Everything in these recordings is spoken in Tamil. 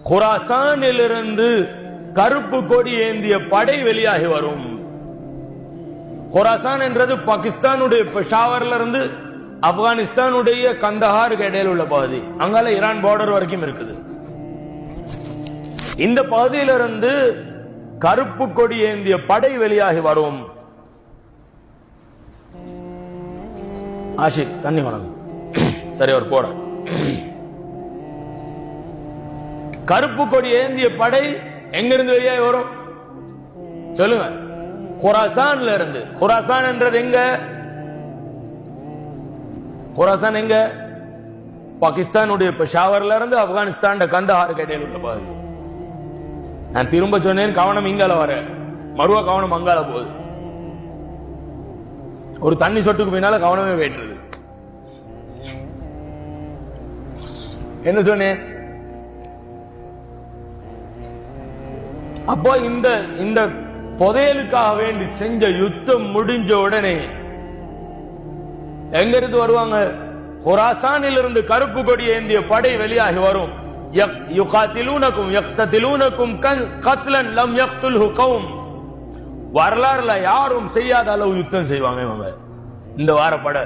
குராசானிலிருந்து கருப்பு கொடி ஏந்திய படை வெளியாகி வரும். குராசான் என்றது பாகிஸ்தானுடைய பெஷாவர்ல இருந்து ஆப்கானிஸ்தானுடைய கந்தஹாருக்கு இடையில் உள்ள பகுதி. அங்கால ஈரான் பார்டர் வரைக்கும் இருக்குது. இந்த பகுதியிலிருந்து கருப்பு கொடி ஏந்திய படை வெளியாகி வரும். ஆஷிக் தண்ணி வணங்கும். சரி, அவர் போட கருப்பு கொடி ஏந்திய படை எங்கிருந்து வெளியாகி வரும் சொல்லுங்க? குராசான்ல இருந்து. குராசான் என்றது எங்க? குராசான் எங்க? பாகிஸ்தானுடைய பெஷாவர்ல இருந்து ஆப்கானிஸ்தான் கந்தஹாருக்கு இடையில் உள்ள பகுதி. நான் திரும்ப சொன்னேன், கவனம் இங்கால வர, மறுவா கவனம் அங்கால போகுது. ஒரு தண்ணி சொட்டுக்கு பின்னால கவனமே போயிட்டு. என்ன சொன்னேன்? அப்போ இந்த புதையலுக்காக வேண்டி செஞ்ச யுத்தம் முடிஞ்ச உடனே எங்க இருந்து வருவாங்க? குராசானில் இருந்து கருப்பு கொடி ஏந்திய படை வெளியாகி வரும். யுகாத்திலூனகும் யக்ததிலூனகும் கத்லன் லம் யக்துல்ஹு கௌம். வரலாறுல யாரும் செய்யாத அளவு யுத்தம் செய்வாங்க இவங்க. இந்த வார படை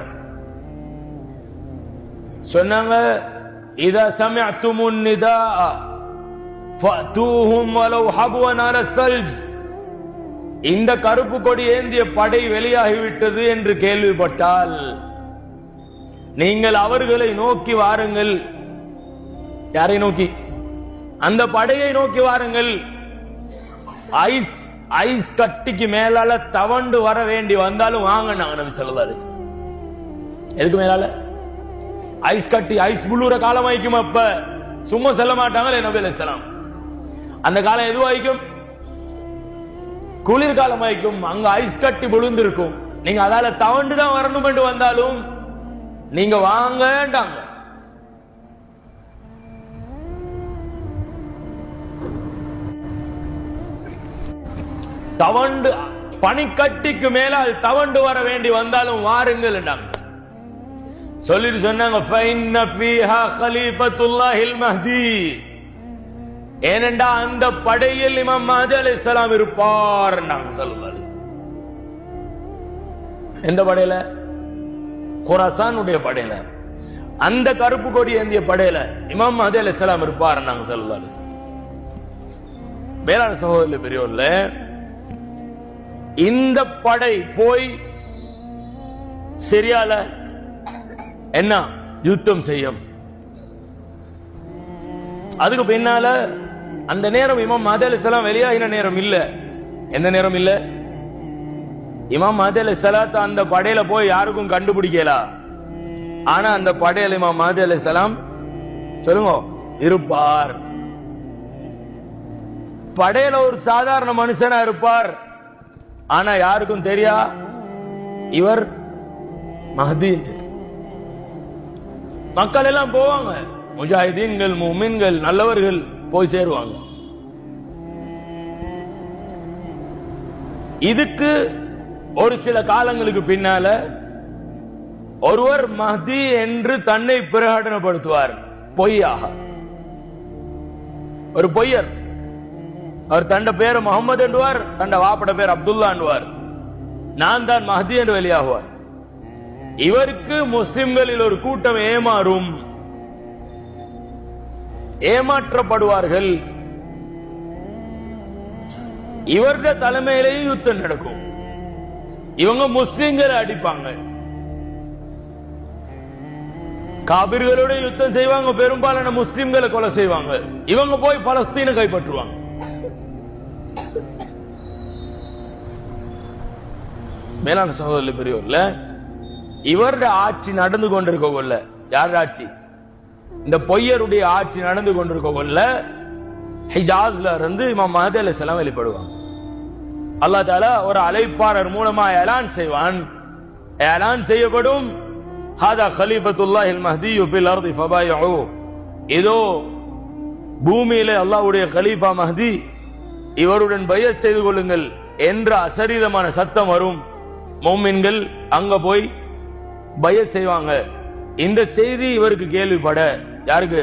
சொன்னாங்க, இதா சமிஅதுமுன் நிதா ஃபஅதூஹும் வலவ் ஹபவன் அலா ஸல்ஜ். இந்த கருப்பு கொடி ஏந்திய படை வெளியாகிவிட்டது என்று கேள்விப்பட்டால் நீங்கள் அவர்களை நோக்கி வாருங்கள். யாரை நோக்கி? அந்த படையை நோக்கி வாருங்கள். ஐஸ் கட்டிக்கு மேலால தவண்டு வர வேண்டி வந்தாலும் வாங்க. நாங்க நபி ஸல்லல்லாஹு அலைஹி வஸல்லம் எதுக்கு மேலால ஐஸ் கட்டி, ஐஸ் புள்ளுற காலம் ஆயிக்கும். அப்ப சும்மா செல்ல மாட்டாங்களே நபி அலைஹிஸ்ஸலாம். அந்த காலம் எது ஆயிக்கும்? குளிர்காலம் ஆயிக்கும். அங்க ஐஸ் கட்டி விழுந்திருக்கும். நீங்க அதால தவண்டு தான் வரணும் என்று வந்தாலும் நீங்க வாங்கட்டாங்க. தவண்டு பனிக்கட்டிக்கு மேலால் தவண்டு வர வேண்டி வந்தாலும் வாருங்கள் என்றாங்க. சொல்லிட்டு சொன்னாங்க, ஃபைன்ன ஃபீஹா கலீஃபத்துல்லாஹில் மஹ்தி. ஏனென்றா அந்த படையில் இமாம் மஹ்தி அலைஹிஸ்ஸலாம் இருப்பார் என்றாங்க ஸல்லல்லாஹு அலைஹி வஸல்லம். எந்த படையில? குராசானுடைய படையில. அந்த கருப்பு கொடி ஏந்திய படையில இமாம் மஹ்தி அலைஹிஸ்ஸலாம் இருப்பார் என்றாங்க ஸல்லல்லாஹு அலைஹி வஸல்லம். மேலான சகோதரர்களே, பெரியவர்களே, இந்த படை போய் சிரியால என்ன யுத்தம் செய்யும். அதுக்கு பின்னால அந்த நேரம் இமாம் மஹ்தி அலைஹிஸ்ஸலாம் வெளியாகின நேரம் இல்ல. எந்த நேரம் இல்ல? இமாம் மஹ்தி அலைஹிஸ்ஸலாத் அந்த படையில போய் யாருக்கும் கண்டுபிடிக்கல. ஆனா அந்த படையில இமாம் மஹ்தி அலைஹிஸ்ஸலாம் சொல்லுங்க இருப்பார். படையில ஒரு சாதாரண மனுஷனா இருப்பார். ஆனா யாருக்கும் தெரியா இவர் மஹ்தி. மக்கள் எல்லாம் போவாங்க, முஜாஹிதீன்கள், முஃமின்கள், நல்லவர்கள் போய் சேருவாங்க. இதுக்கு ஒரு சில காலங்களுக்கு பின்னால ஒருவர் மஹ்தி என்று தன்னை பிரகடனப்படுத்துவார் பொய்யாக. ஒரு பொய்யர். அவர் தண்ட பேர் முகமது என்றுவார், தண்ட வாப்பட பேர் அப்துல்லா என்றுவார். நான் தான் மஹ்தி என்று வெளியாகுவார். இவருக்கு முஸ்லிம்களில் ஒரு கூட்டம் ஏமாறும், ஏமாற்றப்படுவார்கள். இவருடைய தலைமையிலேயே யுத்தம் நடக்கும். இவங்க முஸ்லிம்களை அடிப்பாங்க, காபிர்களோட யுத்தம் செய்வாங்க, பெரும்பாலான முஸ்லிம்களை கொலை செய்வாங்க. இவங்க போய் பலஸ்தீனை கைப்பற்றுவாங்க. மேலான சகோதரர்களே, பெரியவர்களே, இவருடைய ஆட்சி நடந்து கொண்டிருக்க கொள்ள, யாருடைய ஆட்சி? இந்த பொய்யருடைய ஆட்சி நடந்து கொண்டிருக்க கொள்ள ஹிஜாஸ்ல இருந்து இமாம் மஹ்தி அலைஹிஸ்ஸலாம் வெளிப்படுவாங்க. அல்லாஹ் தஆலா ஒரு அழைப்பாளர் மூலமா ஏலான் செய்வான். ஏலான் செய்யப்படும், ஹாதா கலீஃபத்துல்லாஹில் மஹ்தி ஃபில் அர்தி ஃபபாயிஉ. இதோ பூமியிலே அல்லாஹ்வுடைய கலீஃபா மஹ்தி, இவருடன் பைஅத் செய்து கொள்ளுங்கள் என்ற அசரீரமான சத்தம் வரும். முஃமின்கள் அங்க போய் பைஅத் செய்வாங்க. இந்த செய்தி இவருக்கு கேள்விப்பட, யாருக்கு?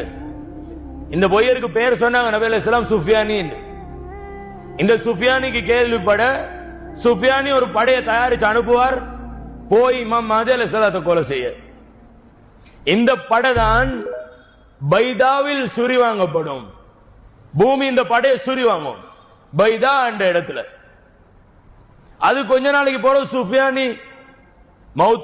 இந்த பொய்யருக்கு பேர் சொன்னாங்க நபி அலைஹிஸ்ஸலாம் சுஃபியானி. இந்த சுஃபியானிக்கு கேள்விப்பட சுஃபியானி ஒரு படையை தயாரிச்சு அனுப்புவார், போய் இமாம் மஹதி அலைஹிஸ்ஸலாத்தை கொலை செய்ய. இந்த படை தான் பைதாவில் சுரி வாங்கப்படும். பூமி இந்த படையை சுரி வாங்கும் பைதா என்ற இடத்துல. அது கொஞ்ச நாளைக்கு போற சுஃபியானி மவுத்